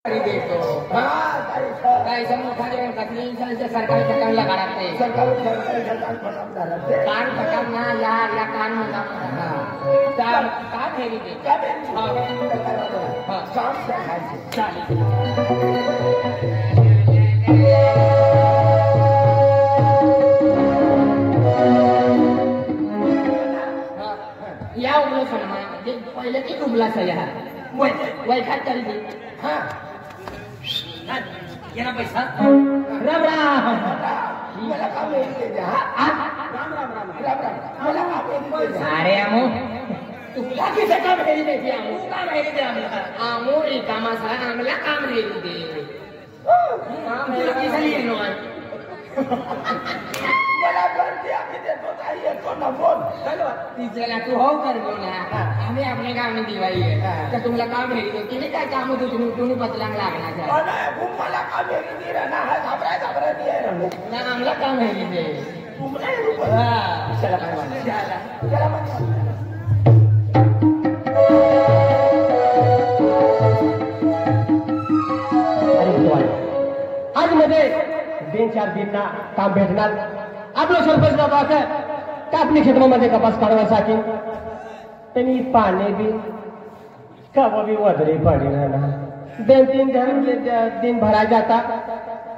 देतो काय मोठा सरकारी ठिकाणला काढते कान फटाक ना या कान म्हणा का फेरी दे या उमलं सन्मान पहिले की उमला सह्या वैखात तरी दे येना पैसा राम राम मला काम अरे आमो तुला किती काम हेरी देते आमो काम हेरी दे आमो रिकामा सा आमला काम हेरी दे काम हेरी किसली येनो मला करते आम्ही देतो ताई येतो ना बोल चलो तिचेला तू हो कर बोला आम्ही आपल्या गावने दिवाळी आहे तर तुम्हाला काम हेरी दे तिने काय काम तुम्ही बदलांग लागणार आहे मला काम हेरी दे ना हा घाबरा दिए ना आमला काम हेरी दे चला काय म्हणा चला आज मध्ये 3-4 दिन ना काम भेटणार आपलं सरपंच बाबा कापणी क्षेत्रामध्ये कपास काढण्यासाठी त्यांनी पाणी बी कवा भी वदरी पड़ी ना 2-3 दिन भरा जाता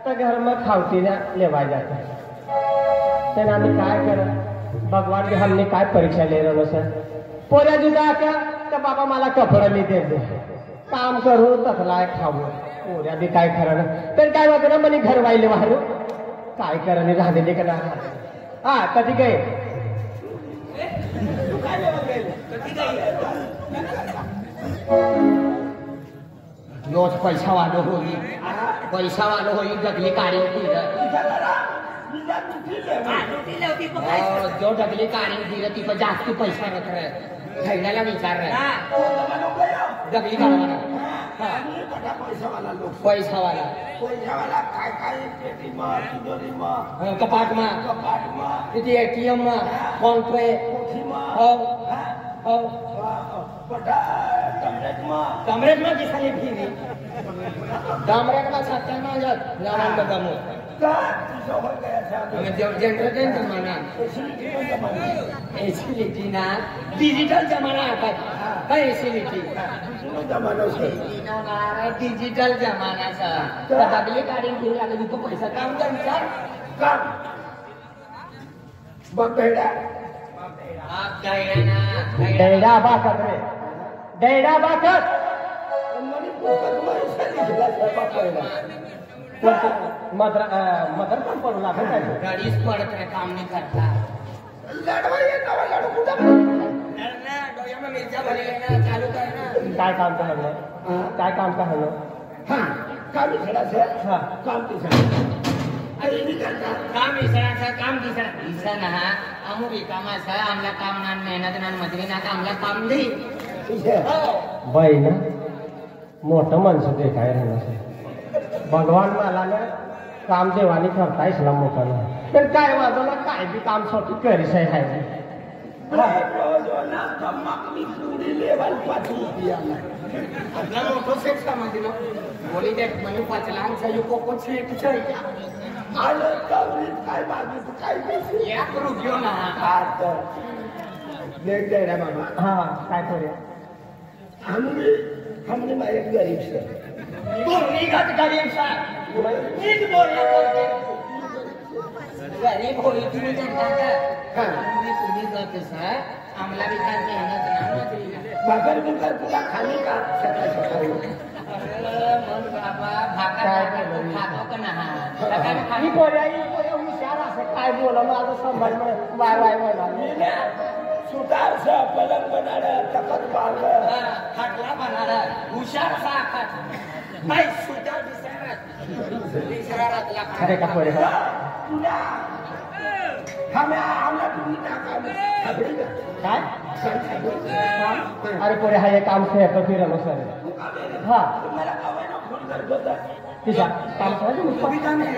तो घर में खावती लेवा जाता तेना आम्ही काय कर भगवान के हमने काय परीक्षा ले रहे सर पोऱ्या जुदा क्या तो बाबा मला कपड़ा मी दे काम करू तसला खाऊ पोऱ्या बी काय खरं तर काय होतं ना म्हणे घर वाहिले वाहरू काय करणे राहिलेले का ना हा कधी काय रोज पैसा वालो होई डगली काढी जो डगली काढी दिलं ती पण जास्त पैसा घ्यायला विचार डगली काढवा पैसावाला कपाट में एटीएम में फोन पे कमरेट में किसानी भी कमरेट में छत्ता में जवान का कमो जनरेटर जमाना एसिलिटी ना डिजिटल जमाना आता एसिलिटी डिजिटल जमाना दगली काढून घेऊ लागली तो पैसा काम विचार काम बघ दैडा बाकत रे दैडा बाकत मदर पण पडू लागत गाडीच पडत रे काम नाही करता लढवा येतो लढू कुठं लढना डोळ्याला मिरच्या भरले ना चालू कर ना काय काम करलं हां काम इसराचं हां काम दिसरा ना अमु कामाचा आमला काम ना मेहनत ना मजुरी ना आमला काम दे बाई ना मोठं माणसं ते काय राहणार भगवान मला ना काम देवानी करता इसला मोठा ना तर काय वाजवला काय बी काम सोटी करीस आहे आपला मोठं सेट समजली ना बोली दे म्हणजे 5 लाख कोण सेट आलं काय मागितलं काय या करू घेऊ ना देख दे रे मामा हाँ काय करूया हमने मैं एक गरीब से तो निगत गरीब सा नीट बोलना गरीब होई तुम्ही जनता का तुम्ही जाते सा आमला भी काय मेहनत ना बगर बिगर तुला खाली का सकाळी मन बाबा भाकर खातो का ना खाली पोऱ्या हुशार असं काय बोला माझं संभाळ वाय बोला सुतार सा पलंग बनाड़ा तखत बांधा खटला बनाड़ा हुशार सा खट भाई सुतार दिसरा रतला अरे का पोरे हमला तुम्ही टाका काय अरे पोरे हा एक काम से तो फिर सर हां मला आवाज फोन करत होता तिचा काम करायचं मुस्ताफी काम आहे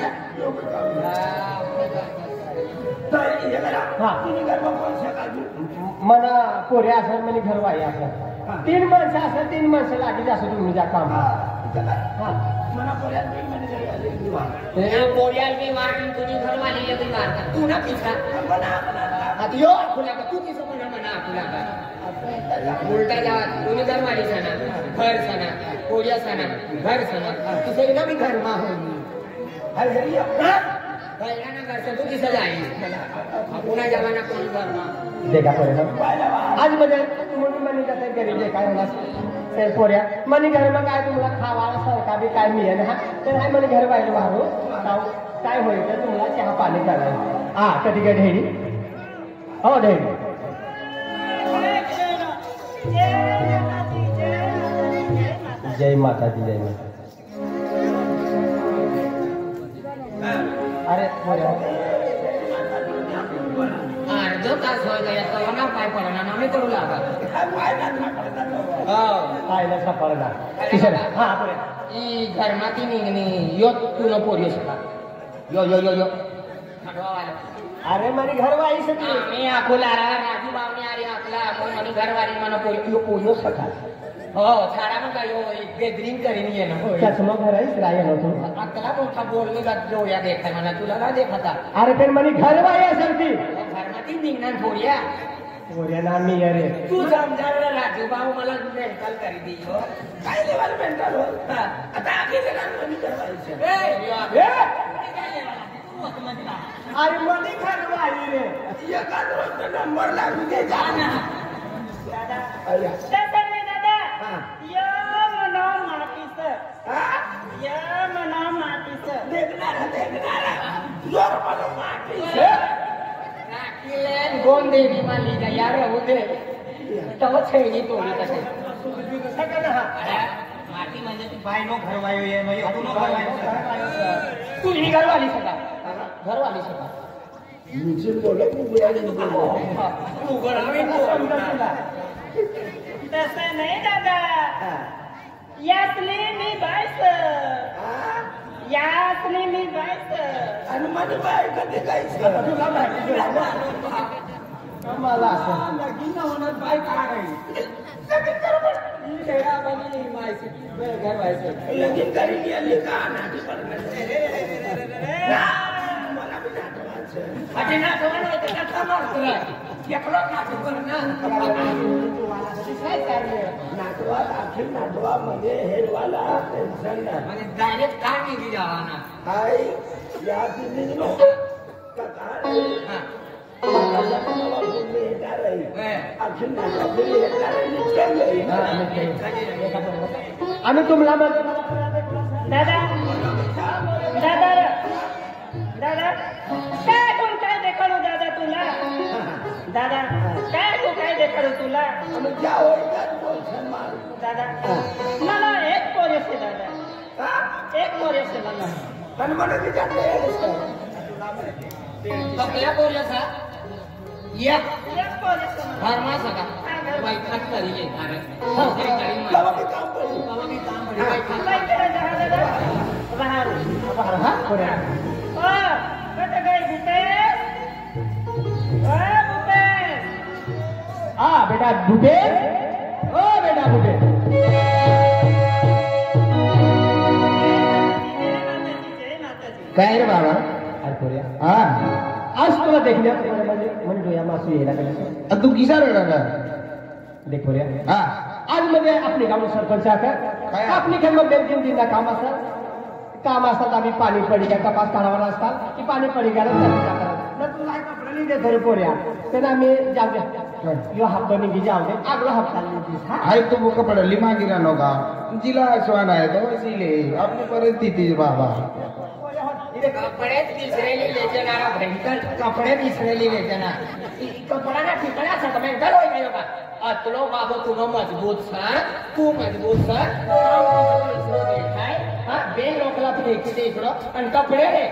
तर ये करा हां तुम्ही घर पैसा काढू मना पोरे असं म्हणजे घर वाई असं 3 माणसं असं 3 माणसं लागली असं तुम्ही जा काम हा मला पोळ्यात मी म्हणजे पोळ्याला बी मारतील तुझी घरवालीला बी मारतात तू ना पिसा आता यो खुला का तू किसं म्हणा खुला का उलटा जावा तुम्ही घरवाली सणा घर सणा पोळ्या सणा घर सणा तुझं ना मी घर मा पहिला ना घर तू किसं जाईल पुन्हा जमाना कोण घर मा देखा परिणाम आज मध्ये तुम्ही मनी जाते घरी जे काय होणार ते पोऱ्या मनी घर मग काय तुम्हाला खावा सरका बी काय मिळेल हा तर हाय मनी घर बाहेर मारू काय होईल तर तुम्हाला चहा पाणी करायचं हा कधी काय ढेरी हो ढेरी जय माता दी जय माता अरे पोऱ्या अर्ध तास होय गया तो ना पाय पडना ना मी करू लागा खायला सापडला किशोर हा पोऱ्या ई घरमाती निघणी यो तू न पोरी सका यो यो यो यो अरे मनी घर वाई सकी मी आखोला राजू बावणी आरी आखला मनी घरवारी मन पोरी यो पोयो सका हो छाडा मग काय यो गॅदरिंग करीन ये ना चष्मा घराईच राय ना तू अकला मोठा बोलणी का जोया देखाय मला तुला का देखाता अरे पण मनी घर वाई असेल ती घरमाती निघणार पोरिया पोऱ्या ना मी अरे तू समजाल राजू भाऊ मला मेंटल करी दी हो काय लेवाल मेंटल हो आता आधी जणांमध्ये करायचं अरे मनी घर वाई रे एका रोज नंबर लागू दे जा ना दादा अरे दादा मी दादा हा या मना मातीच हा या मना मातीच देखणार जोर मला माटी राखीलेन गोंद देवी माली का यार होते तव छेडी तोडी कसे सगळं हा माती म्हणजे ती बायनो घरवायो ये मग तू नो घरवायो तू ही घरवाली सका घरवाली सका मुझे बोला तू बोला तू घरवाली तसं नाही दादा यातली मी बायस यातली मी बायस आणि माझी बाय कधी काहीच तुला माहिती मला असं लगीन होणार बाय काय घर व्हायचं लगीन करी गेली का नाटी मला बी नाटवायचं अरे ना कोण होतं का मारतोय एकलो नाटक कर ना काय करणे नाटवा अखिल नाटवा मध्ये हेडवाला टेन्शन नाही म्हणजे डायरेक्ट काय निघी जावा ना हाय या दिनी नो हा अखिल नाटवा आम्ही तुम्हाला दादा दादा दादा काय कोण काय देखाडू दादा तुला दादा काय तू काय देखाडू तुला ज्या ओळखात बोलशन मारू दादा मला एक पोरेसे दादा एक पोरेसे मला पण मला विचारलं पकल्या बोलसा या एक पोरेसे मला घर मा सका बाई खत करी ये अरे हे करी मा बाबा की काम पडली बाबा की काम पडी बाई खत काय करायचं हा दादा बाहेर हा पोऱ्या ओ कट गई भूपेश ओ भूपेश हा बेटा बुटे ओ बेटा बुटे जय माताजी काय रे बाबा अरे पोऱ्या हा आज तुला देखण्यात म्हणजे डोया मासू यायला लागला तू किसा रडला देख पोऱ्या हा आज मध्ये आपले गाव सरपंच काय? आपली खेळ मध्ये 2-3 काम असतात काम असतात आम्ही पाणी पडी काय कपास काढावा असतात की पाणी पडी गेला तुला कपडे नाही देत रे पोऱ्या तर आम्ही जाऊ दे यो हप्ता निघी जाऊ दे आगला हप्ता निघी हा हाय तो वो कपड़ा लिमा गिरा नोगा जिला आसवान है तो इसीलिए अपनी परिस्थिति बाबा कपडे तिसरेली लेजनारा भयंकर कपडे तिसरेली लेजना कपडा ना ठिकाणा असं भयंकर होई नाही का अतलो बाबा तुला मजबूत सर तू मजबूत सर काय हा बे लोकला फेकी दे इकडं आणि कपडे रे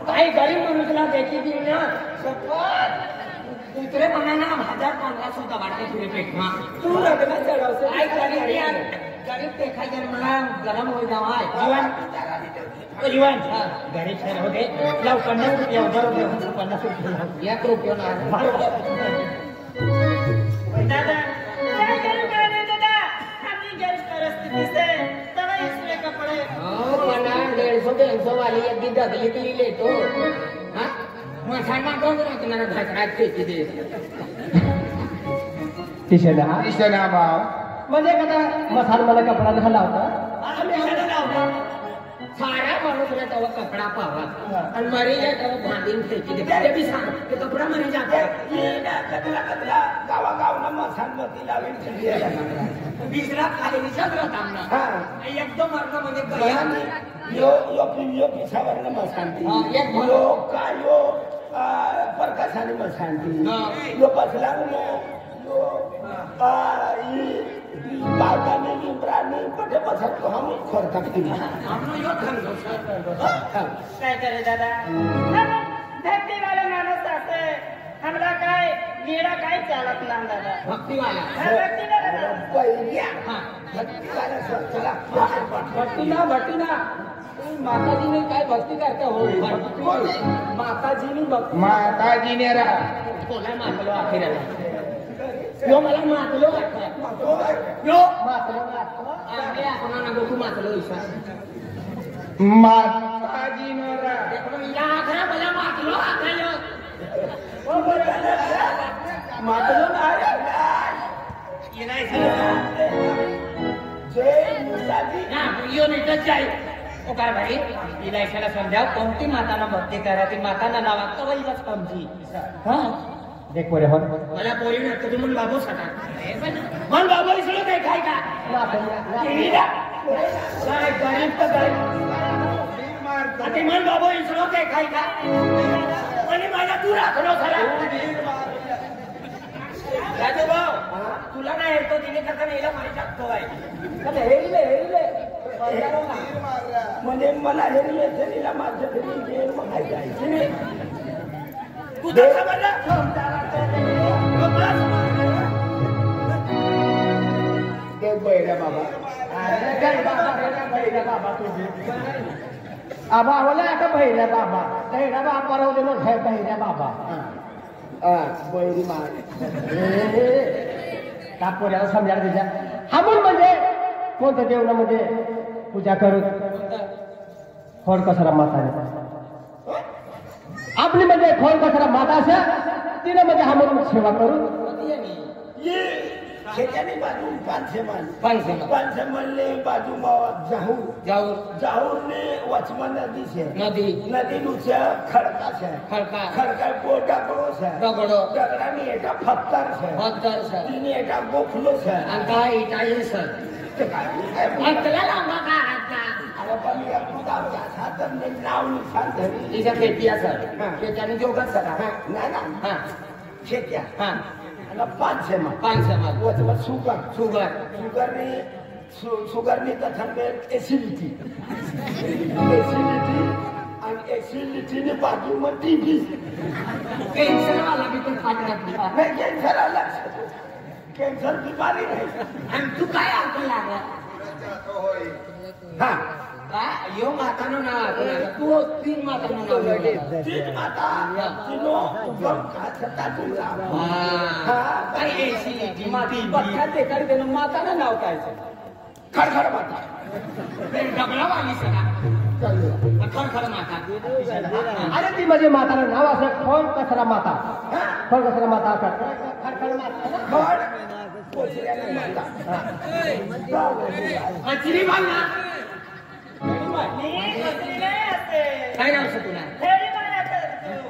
काही गरीब माणूसला देखी दी ना दुसरे म्हणाना 1000-1500 सुद्धा वाटते तुझे पेट तू लग्न चढवतो काय गरीब देखा मला गरम हो जावा जीवन जीवन गरीब सर होते लव 50 रुपये 50 रुपये 1 रुपये जगली तरी लेतो हा मसाला कोण राहणार घातरात फेकी दे तिशेला हा ईशाना भाव म्हणजे कदा मसाला मला कपडा घाला होता आम्ही कशाला लावला साऱ्या माणूसला तेव्हा कपडा पावा आणि मरीला तेव्हा बांधून फेकी दे त्याला बी सांग ते कपडा मरी जाते कतला कतला गावागावना मसानमती लावेल बिजरा खाली विचारला थांबला एकदम अर्ध म्हणजे गया यो पिसावरनं मसानती एक भलो. यो कायो परकासाने मसानती यो पसलांगनो यो बागाने लिंबराने पटे पसरतो हम खोरतात की आम्हाला यो थांबलो काय करे दादा धरतीवाला माणूस असे हमला काय लीडा काय चालत ना दादा भक्तीवाला भक्तीवाला पहिल्या हा भक्तीवाला चला भक्तीना भक्तीना माताजीने काय भक्ती करता हो माताजीने भक्ती माताजीने रा कोणा मातलो अखेराला यो मला मातलो यो मातलो आम्ही आपण ना तू मातलो ईशा माताजीने रा या आखरा मला मातलो आखरा मातलो जय मुसाजी ना यो नीटच जाई ओकार भाई इलायशाला समजाव कोणती माताना भक्ती करा ती माताना नावा कवईलाच कमजी हा देख पोरे हो मला पोरी नसतं तू मन बाबू सटा मन बाबू इसलो काय काय का काय गरीब तर गरीब आता मन बाबू इसलो काय काय का आणि माझ्या तू राखलो खरा राजू भाऊ तुला नाही येतो तिने कसा नेला मारी टाकतो आहे हेरले म्हणजे मला हेरले तरीला माझ्या घरी जेल बघायला जायचं नाही तू तर समजला ते बैरा बाबा आबा होला का बहिऱ्या बाबा बहिऱ्या बाबा परवले मग हे बहिऱ्या बाबा बैरी मार का पोऱ्याला समजायला तिच्या हमून म्हणजे कोणतं देवना म्हणजे पूजा करू खोड कसरा माता आपली म्हणजे खोड कसरा माता असे तिने म्हणजे हमून सेवा करू ये खेच्याने बाजू पानसेमान पानसेमान. पानसेमानले बाजू जाहूर जाऊ जाहूरने वचमन नदी છે नदी નદી નું છે ખડકા છે ખડકા ખડકા પોટાકડો છે રગડો રગડાની એટા ફત્તર છે પથ્થર છે તેની એટા ગોખલો છે आणि काय इटाळी सर તે કાંઈ अंतला लांबा का आता હવે પણ એટલું ગાવતા સાતમને નાવ નિશાન ધરી तिच्या खेपिया सर त्याच्याने जोगत सरा ના ના हा ખેત્યા हा અને પાનસેમાં पानसमाज વચમાં સુગર शुगर સુગરની કથનને એસિડિટી અને એસિડિટીની બાજુમાં ટીબી कैन्सर वाला भी पण फाटणार नाही कॅन्सर आला कॅन्सर बिमारी नाही आणि तू काय अर्थ लागला हा यो मातानो नाव आपला तू तीन मातानो नाव लागला. तीच माता तिनो उगम खात तुला हा काय एसिडिटी बघा ते करते ना मातानं नाव काय खडखड माता डबला वाली सगळा खरखर माता अरे ती म्हणजे माताला नाव असं खोड कसरा माता खोड कसरा माता खडखड माता खड पोचल्याने माता मछली बांधला काय नाव तुला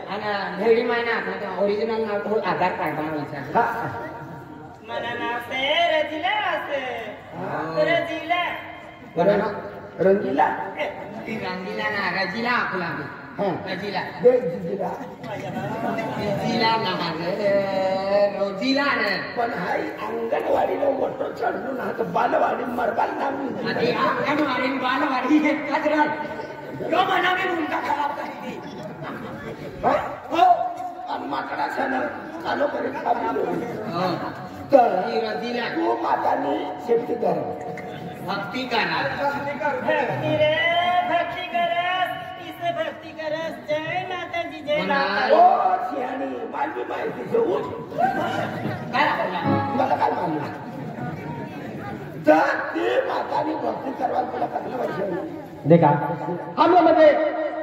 आणि भेडी मायना ओरिजिनल नाव आधार कार्ड बनवायचा मला नाव से रजिला असे रजिला रंगीला ती रंगीला ना रजीला आपला रजीला जिला रजीला ना रोजीला रे पण हाई अंगणवाडीला मोठं चढलो ना तर बालवाडी मरबाल नाव अरे अंगणवाडी बालवाडी हे कचरा यो मनाने मुंडा खराब करी हो आणि माकडा सण चालू करीत खाली तर ती रजीला तू मातानी शेती कर भक्ती करा भक्ती रे भक्ती करस किसे भक्ती करस जय माताजी जय माता ओ सियाणी मालवी माहिती उठ काय आपला मला काय मानलं तर ती मातानी भक्ती करवा तुला कसलं वर्ष देखा हम लोग म्हणजे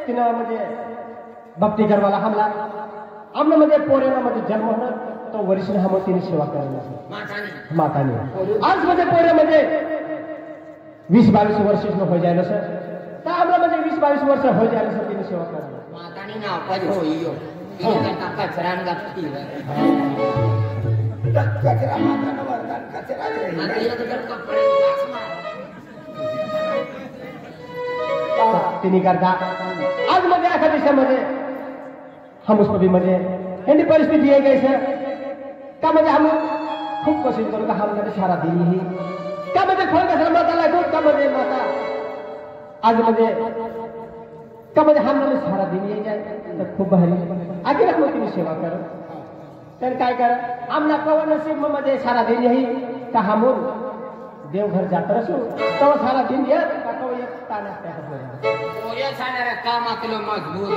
तिनं म्हणजे भक्ती करवाला हमला आमनं म्हणजे पोरेनं म्हणजे जन्म होणं तो वर्षी हमो तिने सेवा करायला माताने आज म्हणजे पोरे म्हणजे 20-22 वर्ष हो जायला सर तर आम्हाला म्हणजे 20-22 वर्ष हो जायला सर तिने सेवा करायला मातानी नाव पाज होईयो कचरा गप्ती कचरा मातानं वरदान कचरा कपडे तिने करता आज म्हणजे एका दिवसामध्ये हम उसको भी म्हणजे यांनी परिस्थिती आहे गई सर का म्हणजे हम खूप कोशिश करू का हम म्हणजे सारा दिन ही का म्हणजे खोल कसं माता लागू का म्हणजे माता आज म्हणजे का म्हणजे हम म्हणजे सारा दिन ये जाए तर खूप भारी आगे रखो तिने सेवा करो तर काय कर आमना कवन नसीब मध्ये सारा दिन यही का हम देवघर जात रसू तो सारा दिन ये का तो एक ताना पोया सारा काम आपलं मजबूत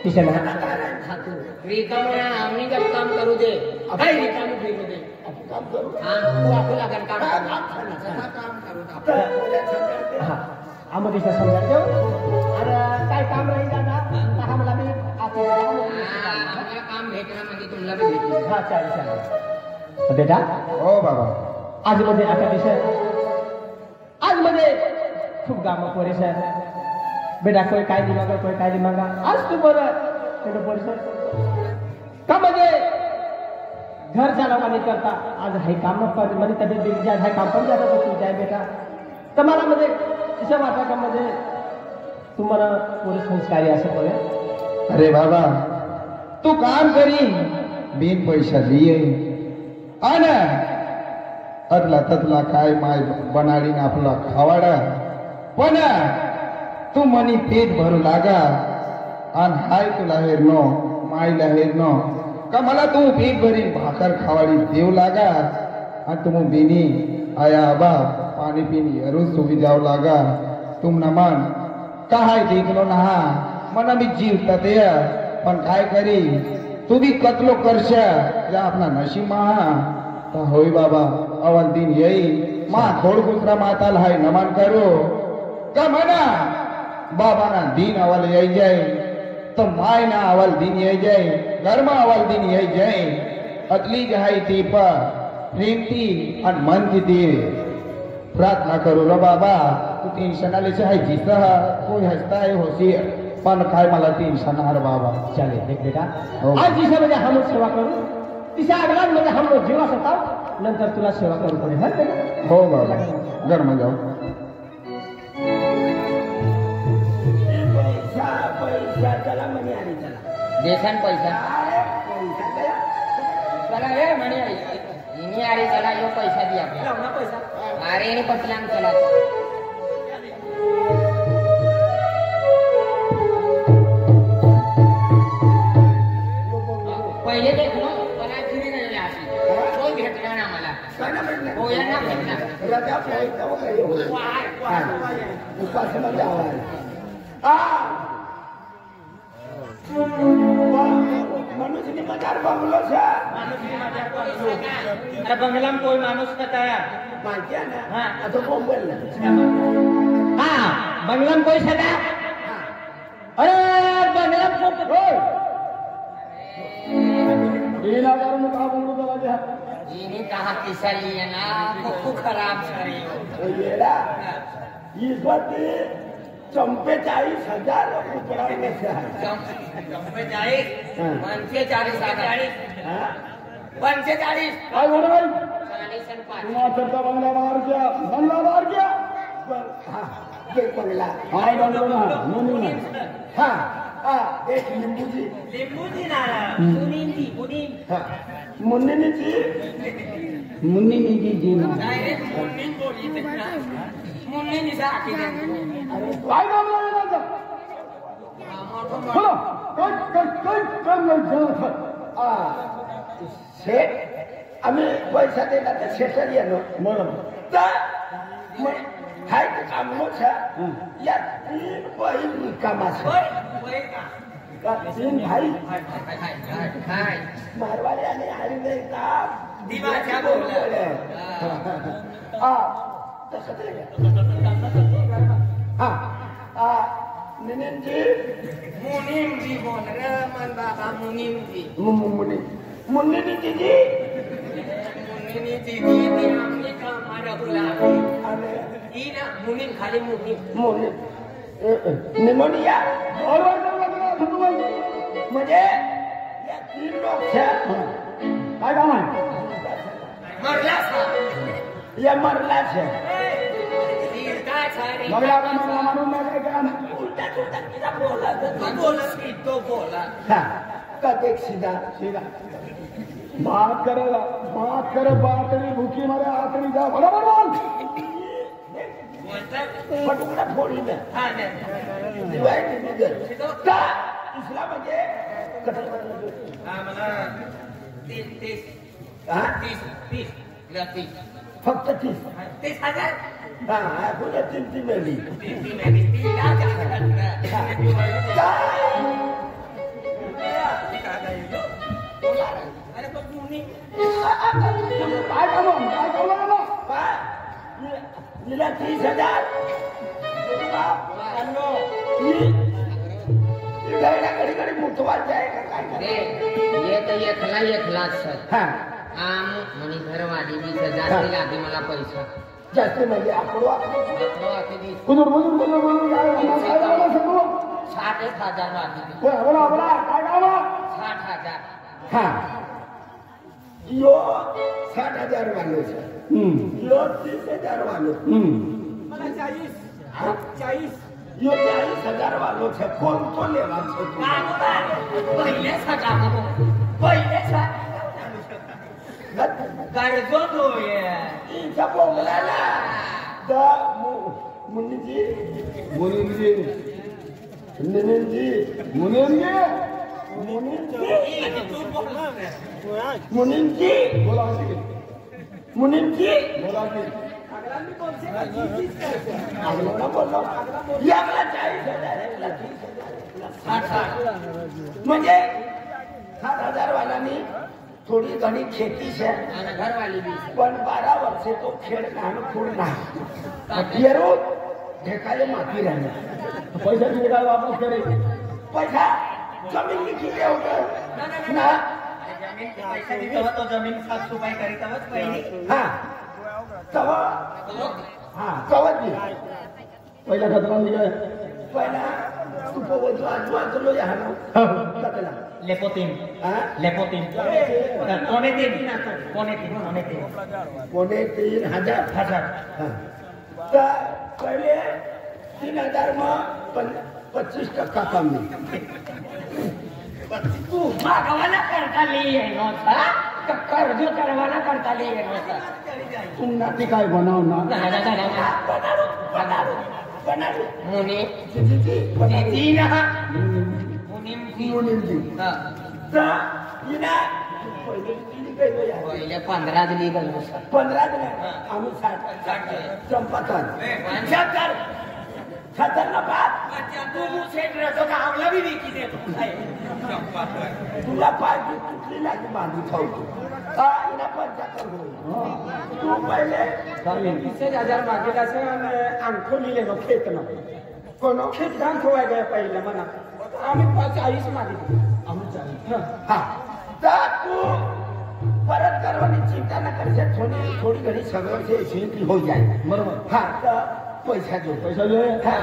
किशन रिकाम आम्ही जब काम करू दे रिकाम फिरू दे काम करू तू आपला काम करू हा आम्ही दिशा समजा देऊ आणि काय काम राहील दादा आम्हाला मी आम्हाला काम भेटलं म्हणजे तुला बी भेटलं हा चालेल बेटा हो बाबा आज मध्ये आता दिशा आज मध्ये खूप गामं पोरे सर बेटा कोई काय नाही मागा कोई काय नाही मागा आज तू बरं तेवढं पोरे का म्हणजे घर चालवा नाही करता आज हे काम पण म्हणजे तब्येत बिघडी जात हे काम पण जाता तू जाय बेटा तर मला म्हणजे असं वाटतं का म्हणजे तुम्हाला पुरे संस्कारी असं बोले अरे बाबा तू काम करी बिन पैसा लिए आणि अदला तदला काय माय बनाडी आपला खावाडा पण तू मनी पेट भरू लागा आणि हाय तुला हेरनो मायला हेरनो का मला तू पेट भरी भाकर खावाडी देऊ लागा आणि तुम बिनी आया आबा पाणी पिणी रोज सुविधाव लागा तुम न मन काय देखलो ना हा मना मी जीवता ते पण काय करी तू बी कतलो करश या आपला नशीब महा तर होय बाबा अवल दिन येई मा खोड गुजरा माताला हाय नमन करो का म्हणा बाबा ना दिन अवल येई जाय तो माय ना अवल दिन येई जाय घरमा अवल दिन येई जाय अतली जहाई ती पर प्रेमती आणि मन ती प्रार्थना करू रो बाबा तू टेन्शन आले आहे जिस कोई हसता है होशी पण काय मला टेन्शन हार बाबा चालेल देख बेटा हो. आज दिशामध्ये हम सेवा करू तिच्या अगलांमध्ये हम जीवा सताव नंतर तुला सेवा करू पडे हर बेटा हो बाबा घर में जाओ पैसा चला म्हणे आणि चला देशान पैसा अरे पैसा गया चला रे म्हणे इनी अरे चला यो पैसा दी आपल्याला पैसा अरे इनी पटलाम चला पहिले देखलो मला तिने नाही आली कोण भेटला ना मला काय म्हणलं हो यांना भेटला रजा पैसा वगैरे उपासना मनुष्य मजार बंगलो છે अरे बंगलाम कोई माणूस बताया माहिती आहे ना आता बोंबल हा बंगलाम कोई सदा अरे बंगलाम को इनी कहा किसली है ना कुकू खराब छरी हो येडा इस बात चंपे 40,000 रुपये चंपे 40 पंचे 40 हाँ 45 काय बोलाय 40 आणि 5 तुम्हाचा बंगला बाहेर गया हाँ ये बंगला हाय बंगला ना मुन्नी हाँ हाँ एक लिंबू जी नारा मुनीन हाँ मुन्नी जी जी ना डायरेक्ट मुन्नी बोली देखना मुन्नी निसा आके दे काय बंगला आहे ना बोलो काय सेठ आम्ही पैसा देला तर सेटल येलो बरोबर तर मग हाय कामच या 3 बहीण कामाचं तीन भाई हाय मारवाड्याने आले का दिवाच्या बोलले तसं हा निनेजी मुनीमजी बोल रे मन बाबा मुनीमजी मुन्नी जी मुनीनी दीदी ती आमनी का मारा बुलावी आणि ही ना मुनीम खाली मुनीम मुन्नी निमोनिया म्हणजे या 3 लोक काय काम आहे मरला सा या मरला छे तीरता छारे मगला मारून काय काम उलटा किदा बोला बोलस की तो बोला हा का देख सीधा बात करे बातरी भूखी मारे आतरी जा बरोबर बोल फटुकडा फोडी ना हा ना दिवाय निघल का इसला म्हणजे हा मला 30 हा 30 लती फक्त 30 30,000 हा पुढे 3 मिळली 30 मेरी 3 लाख अरे पण मुनी काय काम हिला 30,000 घडी मुठवायचं आहे का काय रे ये तो एक लाख सर हा आम म्हणी घरवाली 20,000 दिला की मला पैसा जास्त म्हणजे आकडो आपलो आके दी कुदूर काय 60,000 वाटी बोला काय काम 60,000 हा यो 60,000 वालो છે यो 30,000 वालो मला 40 यो 40,000 वालो છે કોણ તો લેવા છે पहिले सटा पहिले कर्जो तो ईचा बोगलाला द मुन्नीजी मुनीमजी म्हणजे 7,000 वालांनी थोडी घणी खेती છે घरवाली भी पण 12 वर्षे तो खेळ घाण पूर्ण येरो ढेकाले माती राहिले पैसा किती काय वापस करे पैसा जमीन किती होतं ना जमीन के पैसा देतो तो जमीन 7 रुपये करीतवच पहिली हा तवा तवा दी पहिला खतरा निघाय पहिला तू पोवतो आजूबाजूला या ना कतला लेपोतीन हा लेपोतीन कोणे 3,000 तर पहिले 3,000 मग 25% कमी तू मागवाना करता लिए नव्हता का कर्ज करवाना करता लिए नव्हता पुन्हा ती काय बनव ना बनाडू मुनी दीदी ना मुनीमजी तर हिना पहिले 15 दिली गल 15 दिले आम्ही 60 चंपातन 70 ना बात तू सेट रहतो का आवला भी विकी देतो तुला पाहिजे कुठली लागी बांधू ठेवतो हिना 75 होईल तू पहिले 20,000 मागेला से आंखो लिहिले नो खेत न कोण खेत काम ठेवाय गया पहिले म्हणा आम्ही 40 मागितले आम्ही 40 हा तर तू परत करवानी चिंता न करते थोडी घडी सगळं जे हो जाईल बरोबर हा तर पैसा जो पैसा जो हा